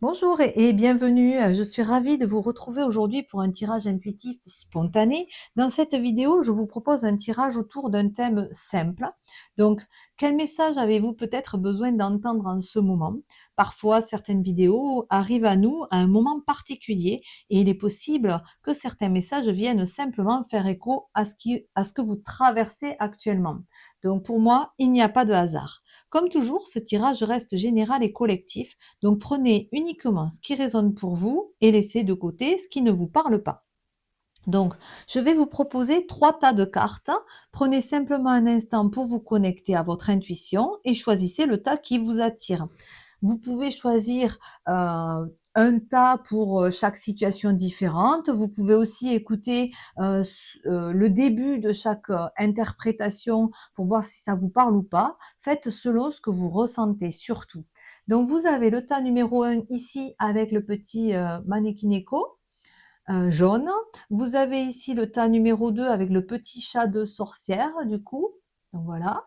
Bonjour et bienvenue. Je suis ravie de vous retrouver aujourd'hui pour un tirage intuitif spontané. Dans cette vidéo, je vous propose un tirage autour d'un thème simple. Donc, quel message avez-vous peut-être besoin d'entendre en ce moment? Parfois, certaines vidéos arrivent à nous à un moment particulier et il est possible que certains messages viennent simplement faire écho à ce que vous traversez actuellement. Donc, pour moi, il n'y a pas de hasard. Comme toujours, ce tirage reste général et collectif. Donc prenez uniquement ce qui résonne pour vous et laissez de côté ce qui ne vous parle pas. Donc, je vais vous proposer 3 tas de cartes. Prenez simplement un instant pour vous connecter à votre intuition et choisissez le tas qui vous attire. Vous pouvez choisir un tas pour chaque situation différente. Vous pouvez aussi écouter le début de chaque interprétation pour voir si ça vous parle ou pas. Faites selon ce que vous ressentez surtout. Donc, vous avez le tas numéro 1 ici avec le petit Manekineko jaune. Vous avez ici le tas numéro 2 avec le petit chat de sorcière du coup. Donc voilà.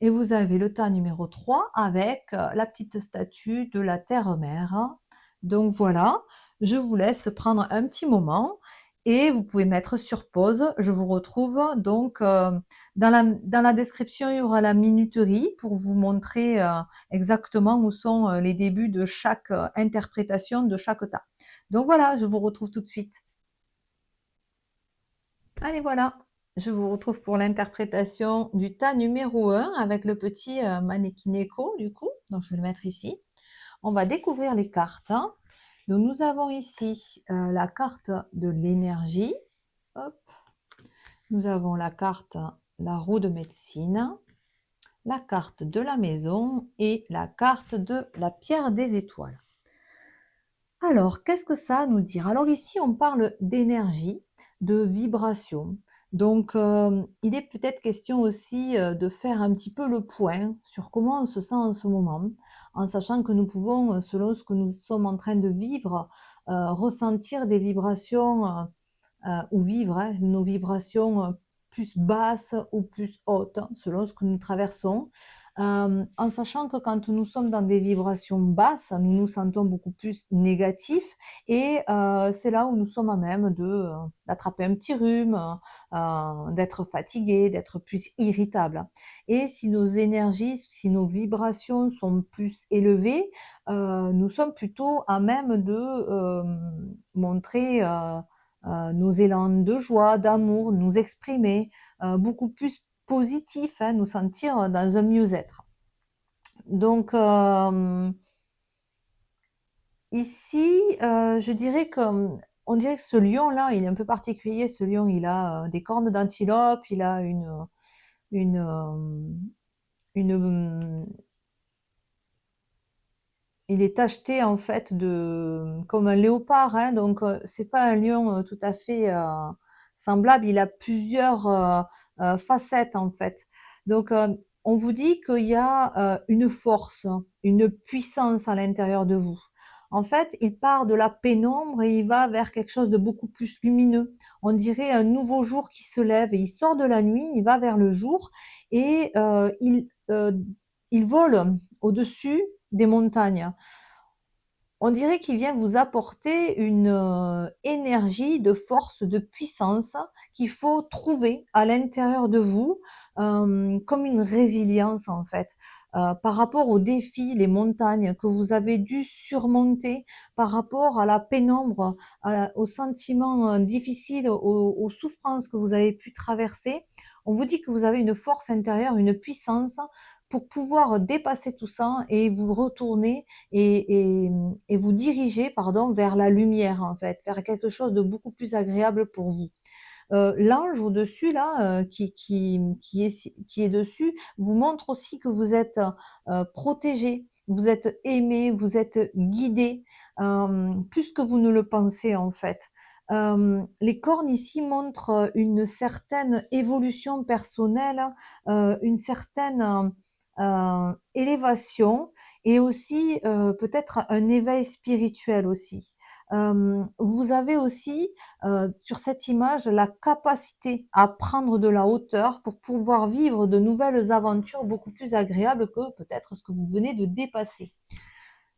Et vous avez le tas numéro 3 avec la petite statue de la terre-mère. Donc voilà, je vous laisse prendre un petit moment et vous pouvez mettre sur pause. Je vous retrouve donc dans la description, il y aura la minuterie pour vous montrer exactement où sont les débuts de chaque interprétation de chaque tas. Donc voilà, je vous retrouve tout de suite. Allez, voilà, je vous retrouve pour l'interprétation du tas numéro 1 avec le petit Manekineko du coup. Donc, je vais le mettre ici. On va découvrir les cartes, hein. Donc, nous avons ici la carte de l'énergie. Hop. Nous avons la carte la roue de médecine, la carte de la maison et la carte de la pierre des étoiles. Alors, qu'est-ce que ça a à nous dire? Alors ici, on parle d'énergie, de vibration. Donc, il est peut-être question aussi de faire un petit peu le point sur comment on se sent en ce moment, en sachant que nous pouvons, selon ce que nous sommes en train de vivre, ressentir des vibrations ou vivre hein, nos vibrations plus basses ou plus hautes, hein, selon ce que nous traversons. En sachant que quand nous sommes dans des vibrations basses, nous nous sentons beaucoup plus négatifs et c'est là où nous sommes à même d'attraper un petit rhume, d'être fatigué, d'être plus irritable. Et si nos énergies, si nos vibrations sont plus élevées, nous sommes plutôt à même de montrer nos élans de joie, d'amour, nous exprimer, beaucoup plus positif, hein, nous sentir dans un mieux-être. Donc ici, je dirais que, on dirait que ce lion-là, il est un peu particulier. Ce lion, il a, des cornes d'antilope, il a une, une, il est tacheté en fait de comme un léopard, hein, donc c'est pas un lion, tout à fait, semblable. Il a plusieurs, facettes en fait. Donc on vous dit qu'il y a, une force, une puissance à l'intérieur de vous. En fait, il part de la pénombre et il va vers quelque chose de beaucoup plus lumineux. On dirait un nouveau jour qui se lève et il sort de la nuit, il va vers le jour et il vole au-dessus des montagnes. On dirait qu'il vient vous apporter une, énergie de force, de puissance qu'il faut trouver à l'intérieur de vous, comme une résilience en fait, par rapport aux défis, les montagnes que vous avez dû surmonter, par rapport à la pénombre, aux sentiments, difficiles, aux souffrances que vous avez pu traverser. On vous dit que vous avez une force intérieure, une puissance pour pouvoir dépasser tout ça et vous retourner et vous diriger, pardon, vers la lumière, en fait, vers quelque chose de beaucoup plus agréable pour vous. L'ange au-dessus là, qui est dessus, vous montre aussi que vous êtes, protégés, vous êtes aimés, vous êtes guidés, plus que vous ne le pensez, en fait. Les cornes ici montrent, une certaine évolution personnelle, une certaine, élévation et aussi, peut-être un éveil spirituel aussi. Vous avez aussi, sur cette image, la capacité à prendre de la hauteur pour pouvoir vivre de nouvelles aventures beaucoup plus agréables que peut-être ce que vous venez de dépasser.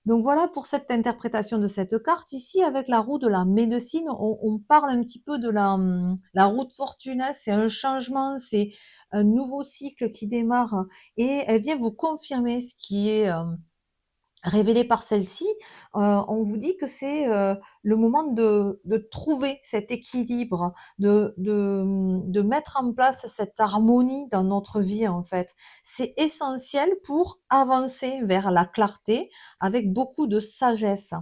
Donc voilà pour cette interprétation de cette carte. Ici, avec la roue de la médecine, on parle un petit peu de la roue de fortune, hein. C'est un changement, c'est un nouveau cycle qui démarre et elle vient vous confirmer ce qui est révélé par celle-ci. On vous dit que c'est le moment de trouver cet équilibre, de mettre en place cette harmonie dans notre vie en fait. C'est essentiel pour avancer vers la clarté avec beaucoup de sagesse.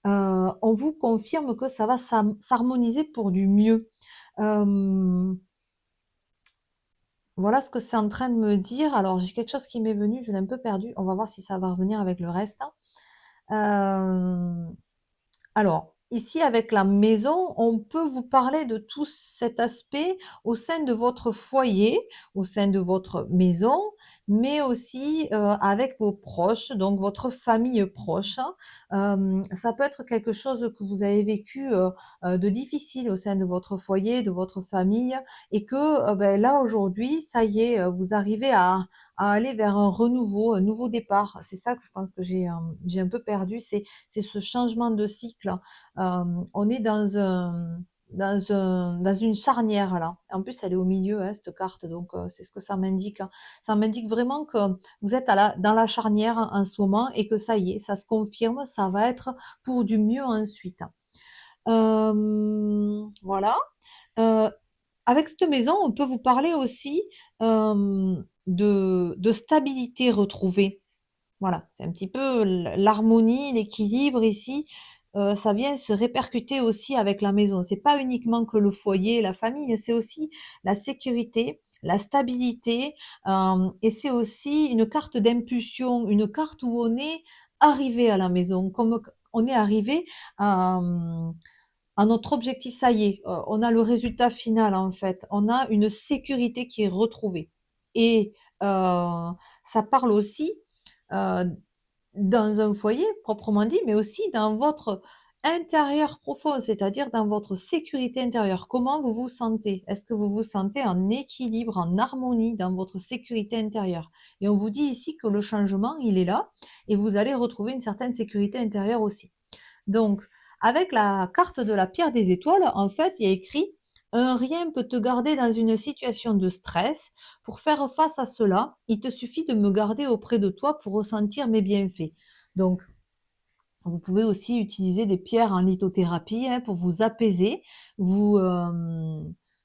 On vous confirme que ça va s'harmoniser pour du mieux. Hem, voilà ce que c'est en train de me dire. Alors j'ai quelque chose qui m'est venu, je l'ai un peu perdu. On va voir si ça va revenir avec le reste. Hem Alors, ici, avec la maison, on peut vous parler de tout cet aspect au sein de votre foyer, au sein de votre maison, mais aussi avec vos proches, donc votre famille proche, hein. Ça peut être quelque chose que vous avez vécu de difficile au sein de votre foyer, de votre famille, et que ben, là, aujourd'hui, ça y est, vous arrivez à aller vers un renouveau, un nouveau départ. C'est ça que je pense que j'ai un peu perdu, c'est ce changement de cycle. On est dans une charnière là. En plus, elle est au milieu, hein, cette carte, donc c'est ce que ça m'indique, hein. Ça m'indique vraiment que vous êtes dans la charnière en ce moment et que ça y est, ça se confirme, ça va être pour du mieux ensuite. Voilà. Heu, Avec cette maison, on peut vous parler aussi, de stabilité retrouvée. Voilà, c'est un petit peu l'harmonie, l'équilibre ici, ça vient se répercuter aussi avec la maison. C'est pas uniquement que le foyer, la famille, c'est aussi la sécurité, la stabilité, et c'est aussi une carte d'impulsion, une carte où on est arrivé à la maison, comme on est arrivé à, à notre objectif. Ça y est, on a le résultat final en fait. On a une sécurité qui est retrouvée et ça parle aussi, heu, dans un foyer proprement dit, mais aussi dans votre intérieur profond, c'est-à-dire dans votre sécurité intérieure. Comment vous vous sentez? Est-ce que vous vous sentez en équilibre, en harmonie dans votre sécurité intérieure? Et on vous dit ici que le changement, il est là et vous allez retrouver une certaine sécurité intérieure aussi. Donc, avec la carte de la pierre des étoiles, en fait, il y a écrit: «Un rien peut te garder dans une situation de stress. Pour faire face à cela, il te suffit de me garder auprès de toi pour ressentir mes bienfaits». Donc, vous pouvez aussi utiliser des pierres en lithothérapie, hein, pour vous apaiser, vous,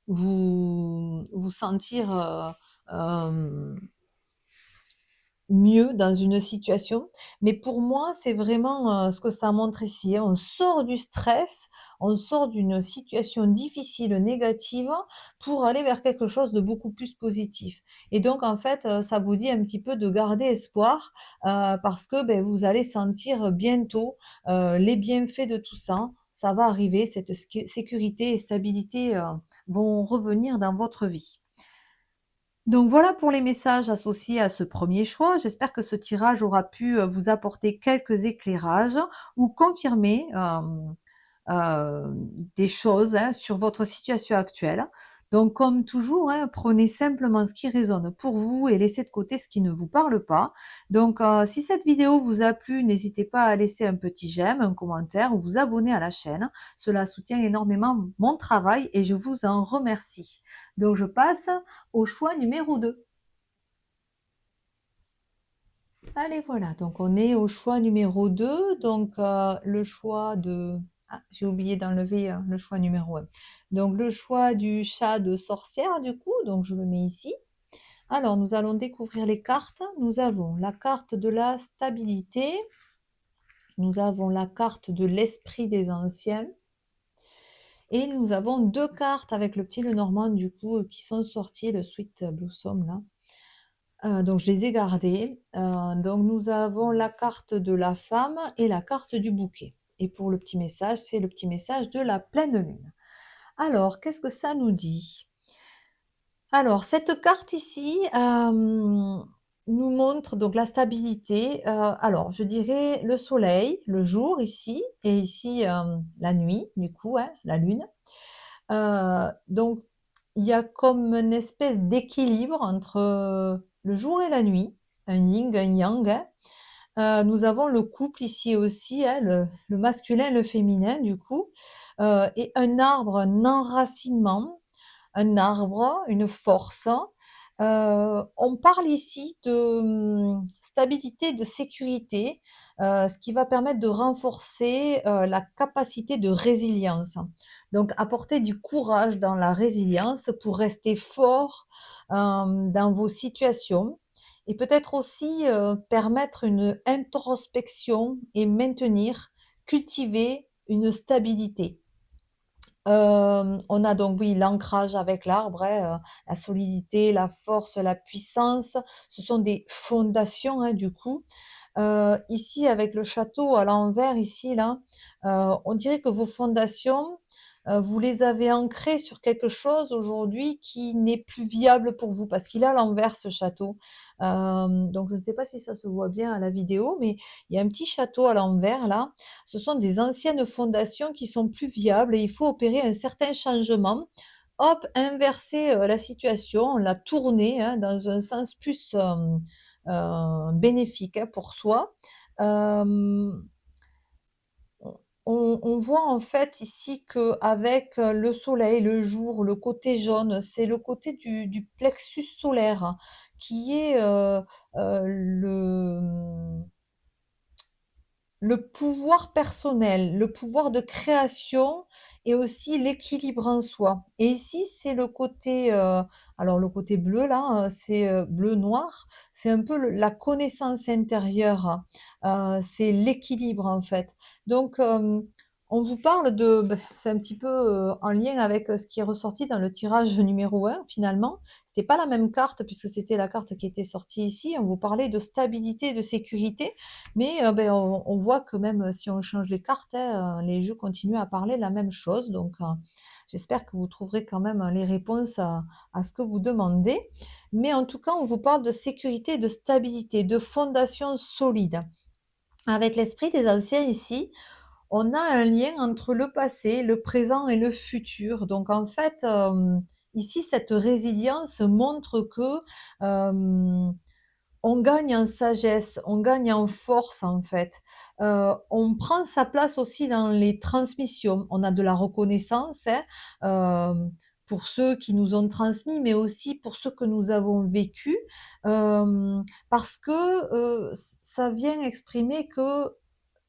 vous sentir, mieux dans une situation. Mais pour moi, c'est vraiment, ce que ça montre ici, hein. On sort du stress, on sort d'une situation difficile, négative, pour aller vers quelque chose de beaucoup plus positif. Et donc en fait, ça vous dit un petit peu de garder espoir, parce que, beh, vous allez sentir bientôt, les bienfaits de tout ça. Ça va arriver, cette sécurité et stabilité, vont revenir dans votre vie. Donc voilà pour les messages associés à ce premier choix. J'espère que ce tirage aura pu vous apporter quelques éclairages ou confirmer des choses, hein, sur votre situation actuelle. Donc comme toujours, hein, prenez simplement ce qui résonne pour vous et laissez de côté ce qui ne vous parle pas. Donc si cette vidéo vous a plu, n'hésitez pas à laisser un petit j'aime, un commentaire ou vous abonner à la chaîne. Cela soutient énormément mon travail et je vous en remercie. Donc je passe au choix numéro 2. Allez, voilà, donc on est au choix numéro 2. Donc le choix de... Ah, j'ai oublié d'enlever le choix numéro 1. Donc le choix du chat de sorcière, du coup, donc je le mets ici. Alors, nous allons découvrir les cartes. Nous avons la carte de la stabilité. Nous avons la carte de l'esprit des anciens. Et nous avons deux cartes avec le petit Lenormand, du coup, qui sont sorties, le Sweet Blossom, là. Donc je les ai gardés. Donc nous avons la carte de la femme et la carte du bouquet. Et pour le petit message, c'est le petit message de la pleine lune. Alors, qu'est-ce que ça nous dit? Alors, cette carte ici, nous montre donc la stabilité. Alors, je dirais le soleil, le jour ici, et ici, la nuit, du coup, hein, la lune. Donc, il y a comme une espèce d'équilibre entre le jour et la nuit, un yin, un yang, hein. Nous avons le couple ici aussi, hein, le masculin, le féminin du coup, et un arbre, un enracinement, un arbre, une force. On parle ici de, stabilité, de sécurité, ce qui va permettre de renforcer, la capacité de résilience. Donc apporter du courage dans la résilience pour rester fort, dans vos situations et peut-être aussi, permettre une introspection et maintenir, cultiver une stabilité. On a donc oui l'ancrage avec l'arbre, hein, la solidité, la force, la puissance. Ce sont des fondations, hein, du coup. Ici avec le château à l'envers ici là, on dirait que vos fondations, vous les avez ancrées sur quelque chose aujourd'hui qui n'est plus viable pour vous parce qu'il est à l'envers ce château. Donc je ne sais pas si ça se voit bien à la vidéo, mais il y a un petit château à l'envers là. Ce sont des anciennes fondations qui sont plus viables et il faut opérer un certain changement. Hop, inverser, la situation, la tourner, hein, dans un sens plus, bénéfique, hein, pour soi. Hem, on voit en fait ici qu'avec, le soleil, le jour, le côté jaune, c'est le côté du plexus solaire qui est, le pouvoir personnel, le pouvoir de création et aussi l'équilibre en soi. Et ici, c'est le côté, alors le côté bleu là, c'est, bleu-noir, c'est un peu le la connaissance intérieure, c'est l'équilibre en fait. Donc, on vous parle de c'est un petit peu, en lien avec, ce qui est ressorti dans le tirage numéro 1 finalement. C'était pas la même carte puisque c'était la carte qui était sortie ici. On vous parlait de stabilité, de sécurité mais on voit que même, si on change les cartes, hein, les jeux continuent à parler de la même chose donc j'espère que vous trouverez quand même, les réponses à ce que vous demandez. Mais en tout cas, on vous parle de sécurité, de stabilité, de fondation solide. Avec l'esprit des anciens ici, on a un lien entre le passé, le présent et le futur. Donc en fait, ici, cette résilience montre que, hem on gagne en sagesse, on gagne en force en fait. On prend sa place aussi dans les transmissions. On a de la reconnaissance, hein, pour ceux qui nous ont transmis, mais aussi pour ceux que nous avons vécu, parce que, ça vient exprimer que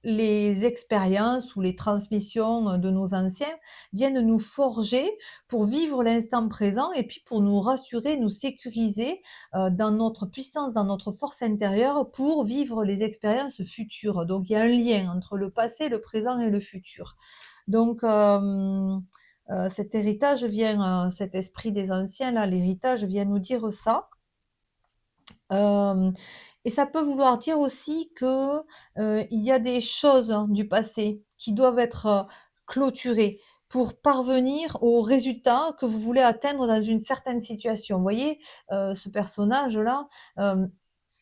les expériences ou les transmissions, de nos anciens viennent nous forger pour vivre l'instant présent et puis pour nous rassurer, nous sécuriser, dans notre puissance, dans notre force intérieure pour vivre les expériences futures. Donc il y a un lien entre le passé, le présent et le futur. Donc cet héritage vient, cet esprit des anciens là, l'héritage vient nous dire ça. Hem et ça peut vouloir dire aussi que, il y a des choses, hein, du passé qui doivent être, clôturées pour parvenir au résultat que vous voulez atteindre dans une certaine situation. Vous voyez, ce personnage-là, hem,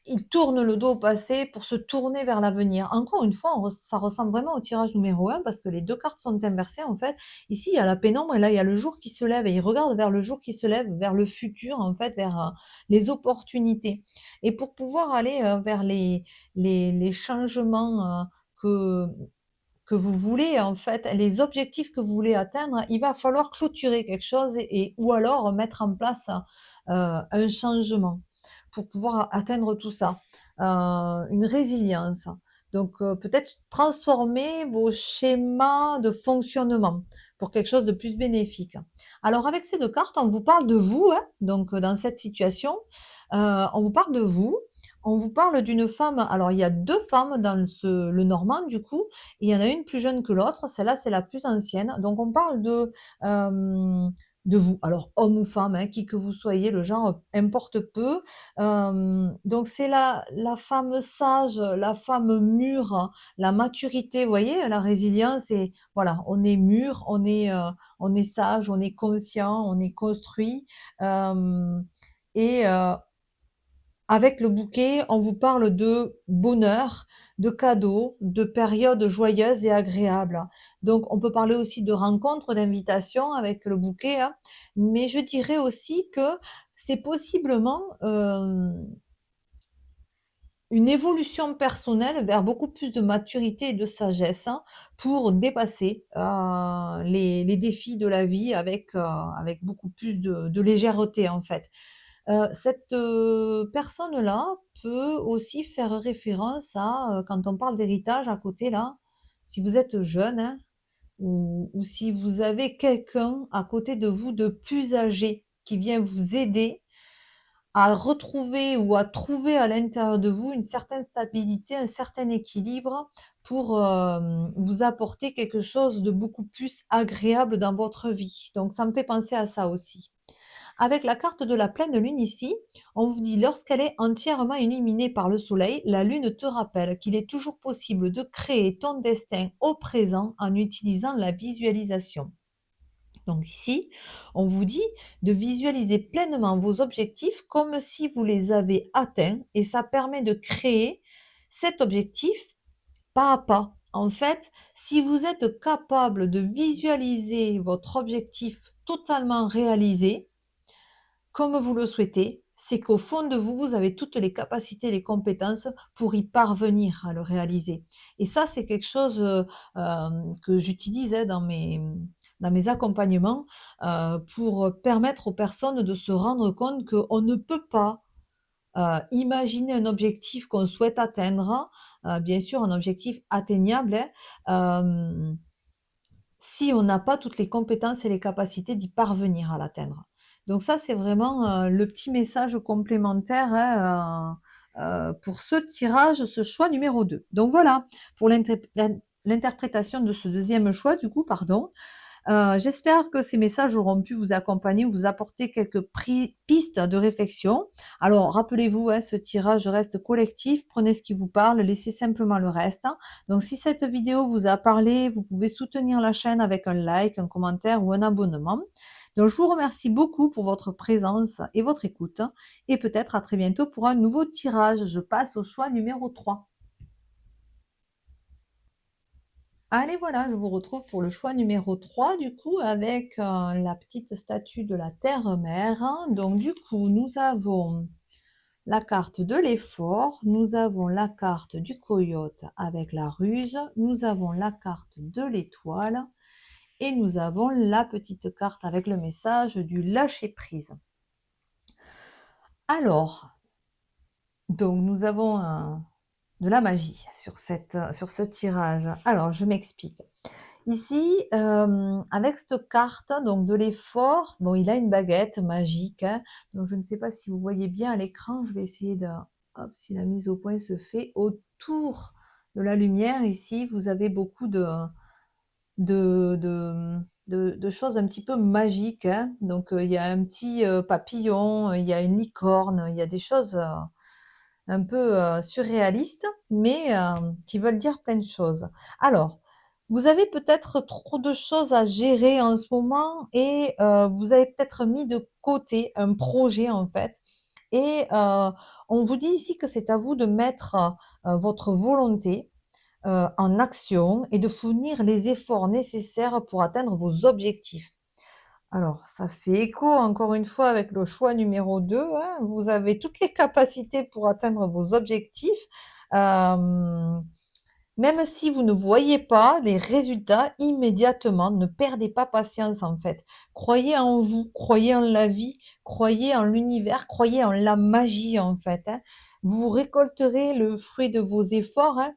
il tourne le dos au passé pour se tourner vers l'avenir. Encore une fois, ça ressemble vraiment au tirage numéro 1 parce que les 2 cartes sont inversées, en fait. Ici, il y a la pénombre et là, il y a le jour qui se lève et il regarde vers le jour qui se lève, vers le futur, en fait, vers, les opportunités et pour pouvoir aller, vers les changements, que vous voulez, en fait, les objectifs que vous voulez atteindre, il va falloir clôturer quelque chose et ou alors mettre en place, un changement pour pouvoir atteindre tout ça. Une résilience. Donc, peut-être transformer vos schémas de fonctionnement pour quelque chose de plus bénéfique. Alors avec ces 2 cartes, on vous parle de vous, hein, donc, dans cette situation, on vous parle de vous, on vous parle d'une femme alors il y a 2 femmes dans le normand du coup, et il y en a une plus jeune que l'autre, celle-là c'est la plus ancienne. Donc on parle de vous, alors homme ou femme, hein, qui que vous soyez, le genre importe peu. Donc c'est la femme sage, la femme mûre, la maturité, vous voyez? La résilience et voilà, on est mûr, on est sage, on est conscient, on est construit, hem et avec le bouquet, on vous parle de bonheur, de cadeaux, de périodes joyeuses et agréables. Donc on peut parler aussi de rencontres, d'invitations avec le bouquet, hein, mais je dirais aussi que c'est possiblement, une évolution personnelle vers beaucoup plus de maturité et de sagesse, hein, pour dépasser, les défis de la vie avec beaucoup plus de légèreté, en fait. Cette, personne-là peut aussi faire référence à, quand on parle d'héritage à côté là, si vous êtes jeune, hein, ou si vous avez quelqu'un à côté de vous de plus âgé qui vient vous aider à retrouver ou à trouver à l'intérieur de vous une certaine stabilité, un certain équilibre pour, vous apporter quelque chose de beaucoup plus agréable dans votre vie. Donc ça me fait penser à ça aussi. Avec la carte de la pleine lune ici, on vous dit lorsqu'elle est entièrement illuminée par le soleil, la lune te rappelle qu'il est toujours possible de créer ton destin au présent en utilisant la visualisation. Donc ici, on vous dit de visualiser pleinement vos objectifs comme si vous les avez atteints et ça permet de créer cet objectif pas à pas. En fait, si vous êtes capable de visualiser votre objectif totalement réalisé, comme vous le souhaitez, c'est qu'au fond de vous, vous avez toutes les capacités, les compétences pour y parvenir à le réaliser. Et ça, c'est quelque chose que j'utilise hein, dans mes accompagnements pour permettre aux personnes de se rendre compte qu'on ne peut pas imaginer un objectif qu'on souhaite atteindre, bien sûr un objectif atteignable, hein, si on n'a pas toutes les compétences et les capacités d'y parvenir à l'atteindre. Donc ça, c'est vraiment, le petit message complémentaire, hein, pour ce tirage, ce choix numéro 2. Donc voilà, pour l'interprétation de ce deuxième choix du coup, pardon. J'espère que ces messages auront pu vous accompagner, vous apporter quelques pistes de réflexion. Alors, rappelez-vous, hein, ce tirage reste collectif. Prenez ce qui vous parle, laissez simplement le reste. Donc, si cette vidéo vous a parlé, vous pouvez soutenir la chaîne avec un like, un commentaire ou un abonnement. Donc, je vous remercie beaucoup pour votre présence et votre écoute. Et peut-être à très bientôt pour un nouveau tirage. Je passe au choix numéro 3. Allez, voilà, je vous retrouve pour le choix numéro 3 du coup, avec, la petite statue de la terre-mère. Donc du coup, nous avons la carte de l'effort, nous avons la carte du coyote avec la ruse, nous avons la carte de l'étoile et nous avons la petite carte avec le message du lâcher-prise. Alors, donc nous avons de la magie sur sur ce tirage. Alors, je m'explique. Ici, avec cette carte, donc de l'effort, bon, il a une baguette magique, hein, donc je ne sais pas si vous voyez bien à l'écran, je vais essayer de hop, si la mise au point se fait. Autour de la lumière ici, vous avez beaucoup de choses un petit peu magiques, hein. Donc, il y a un petit, papillon, il y a une licorne, il y a des choses, un peu, surréalistes, mais, qui veulent dire plein de choses. Alors, vous avez peut-être trop de choses à gérer en ce moment et vous avez peut-être mis de côté un projet, en fait et on vous dit ici que c'est à vous de mettre, votre volonté, en action et de fournir les efforts nécessaires pour atteindre vos objectifs. Alors, ça fait écho encore une fois avec le choix numéro 2. Hein. Vous avez toutes les capacités pour atteindre vos objectifs. Hem, Même si vous ne voyez pas les résultats immédiatement, ne perdez pas patience en fait. Croyez en vous, croyez en la vie, croyez en l'univers, croyez en la magie en fait, hein. Vous récolterez le fruit de vos efforts, hein,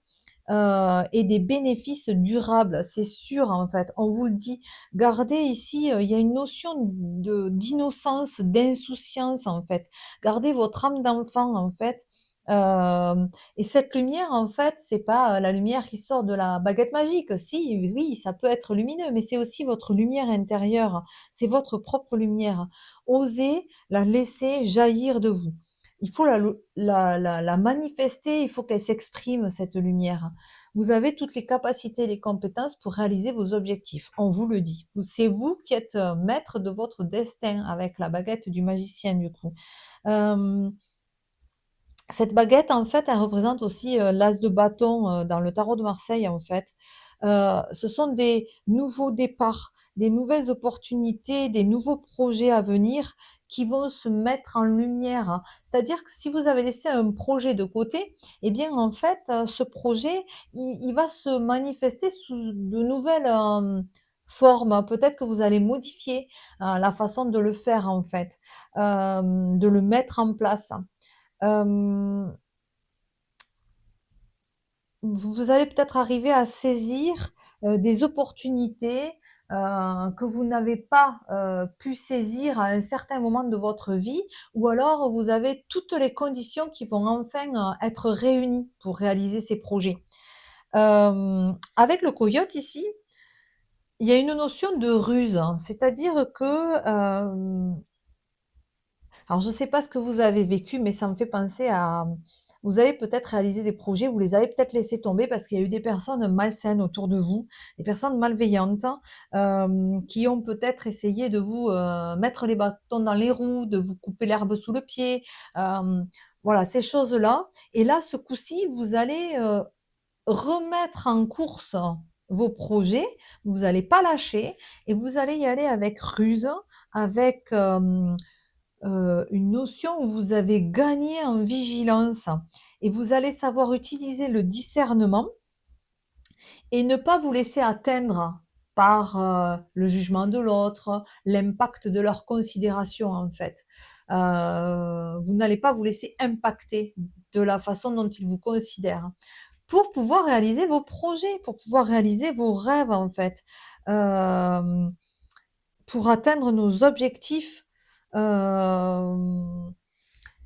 et des bénéfices durables, c'est sûr, en fait. On vous le dit. Gardez ici, il y a une notion de d'innocence, d'insouciance, en fait. Gardez votre âme d'enfant, en fait, et cette lumière, en fait, c'est pas, la lumière qui sort de la baguette magique. Si, oui, ça peut être lumineux, mais c'est aussi votre lumière intérieure. C'est votre propre lumière. Osez la laisser jaillir de vous. Il faut la manifester, il faut qu'elle s'exprime, cette lumière. Vous avez toutes les capacités et les compétences pour réaliser vos objectifs, on vous le dit. C'est vous qui êtes, maître de votre destin avec la baguette du magicien, du coup. Hem, Cette baguette, en fait, elle représente aussi, l'as de bâton, dans le tarot de Marseille, en fait. Ce sont des nouveaux départs, des nouvelles opportunités, des nouveaux projets à venir qui vont se mettre en lumière. C'est-à-dire que si vous avez laissé un projet de côté, eh bien, en fait, ce projet, il va se manifester sous de nouvelles, formes. Peut-être que vous allez modifier, la façon de le faire, en fait, de le mettre en place. Hem Vous allez peut-être arriver à saisir, des opportunités, que vous n'avez pas, pu saisir à un certain moment de votre vie, ou alors vous avez toutes les conditions qui vont enfin, être réunies pour réaliser ces projets. Avec le coyote ici, il y a une notion de ruse, hein. C'est-à-dire que, alors je ne sais pas ce que vous avez vécu, mais ça me fait penser à, vous avez peut-être réalisé des projets, vous les avez peut-être laissés tomber parce qu'il y a eu des personnes malsaines autour de vous, des personnes malveillantes, qui ont peut-être essayé de vous, mettre les bâtons dans les roues, de vous couper l'herbe sous le pied, voilà, ces choses-là. Et là, ce coup-ci, vous allez, remettre en course vos projets, vous allez pas lâcher et vous allez y aller avec ruse, avec, une notion où vous avez gagné en vigilance et vous allez savoir utiliser le discernement et ne pas vous laisser atteindre par, le jugement de l'autre, l'impact de leurs considérations, en fait. Vous n'allez pas vous laisser impacter de la façon dont ils vous considèrent, pour pouvoir réaliser vos projets, pour pouvoir réaliser vos rêves, en fait. Hem pour atteindre nos objectifs, hem,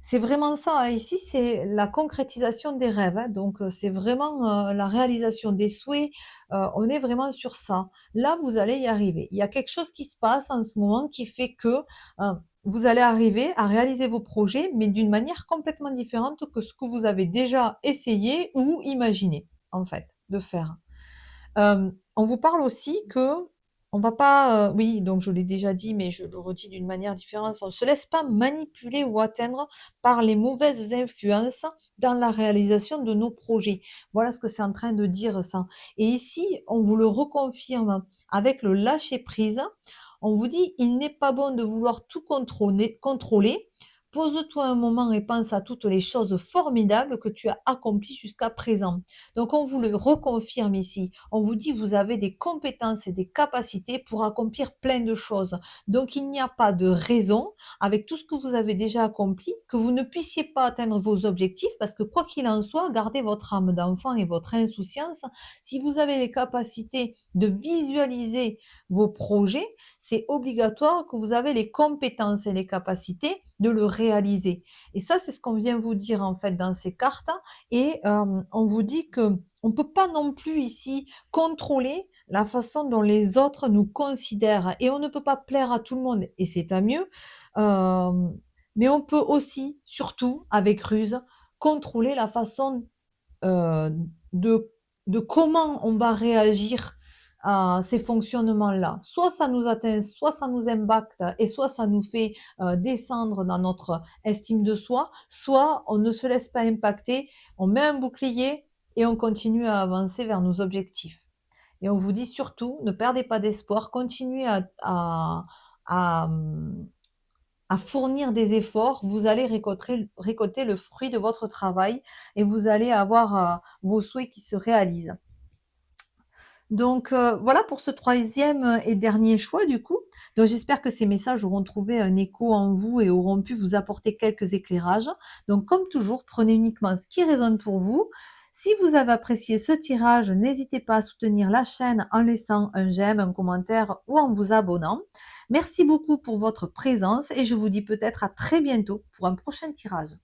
c'est vraiment ça, hein. Ici, c'est la concrétisation des rêves, hein, donc c'est vraiment, la réalisation des souhaits, on est vraiment sur ça. Là, vous allez y arriver. Il y a quelque chose qui se passe en ce moment qui fait que, vous allez arriver à réaliser vos projets, mais d'une manière complètement différente que ce que vous avez déjà essayé ou imaginé, en fait, de faire. On vous parle aussi que on va pas, oui, donc je l'ai déjà dit, mais je le redis d'une manière différente, on ne se laisse pas manipuler ou atteindre par les mauvaises influences dans la réalisation de nos projets. Voilà ce que c'est en train de dire ça. Et ici, on vous le reconfirme avec le lâcher prise. On vous dit: «Il n'est pas bon de vouloir tout contrôler. Pose-toi un moment et pense à toutes les choses formidables que tu as accomplies jusqu'à présent». Donc on vous le reconfirme ici. On vous dit: «Vous avez des compétences et des capacités pour accomplir plein de choses». Donc il n'y a pas de raison, avec tout ce que vous avez déjà accompli, que vous ne puissiez pas atteindre vos objectifs, parce que quoi qu'il en soit, gardez votre âme d'enfant et votre insouciance. Si vous avez les capacités de visualiser vos projets, c'est obligatoire que vous avez les compétences et les capacités de le réaliser. Et ça, c'est ce qu'on vient vous dire, en fait, dans ces cartes. Et on vous dit que on ne peut pas non plus ici contrôler la façon dont les autres nous considèrent, et on ne peut pas plaire à tout le monde, et c'est tant mieux. Mais on peut aussi, surtout avec ruse, contrôler la façon, heu, de comment on va réagir à ces fonctionnements-là. Soit ça nous atteint, soit ça nous impacte et soit ça nous fait, descendre dans notre estime de soi, soit on ne se laisse pas impacter, on met un bouclier et on continue à avancer vers nos objectifs. Et on vous dit surtout: ne perdez pas d'espoir, continuez à, à fournir des efforts, vous allez récolter le fruit de votre travail et vous allez avoir, vos souhaits qui se réalisent. Donc, voilà pour ce troisième et dernier choix du coup. Donc j'espère que ces messages auront trouvé un écho en vous et auront pu vous apporter quelques éclairages. Donc comme toujours, prenez uniquement ce qui résonne pour vous. Si vous avez apprécié ce tirage, n'hésitez pas à soutenir la chaîne en laissant un j'aime, un commentaire ou en vous abonnant. Merci beaucoup pour votre présence et je vous dis peut-être à très bientôt pour un prochain tirage.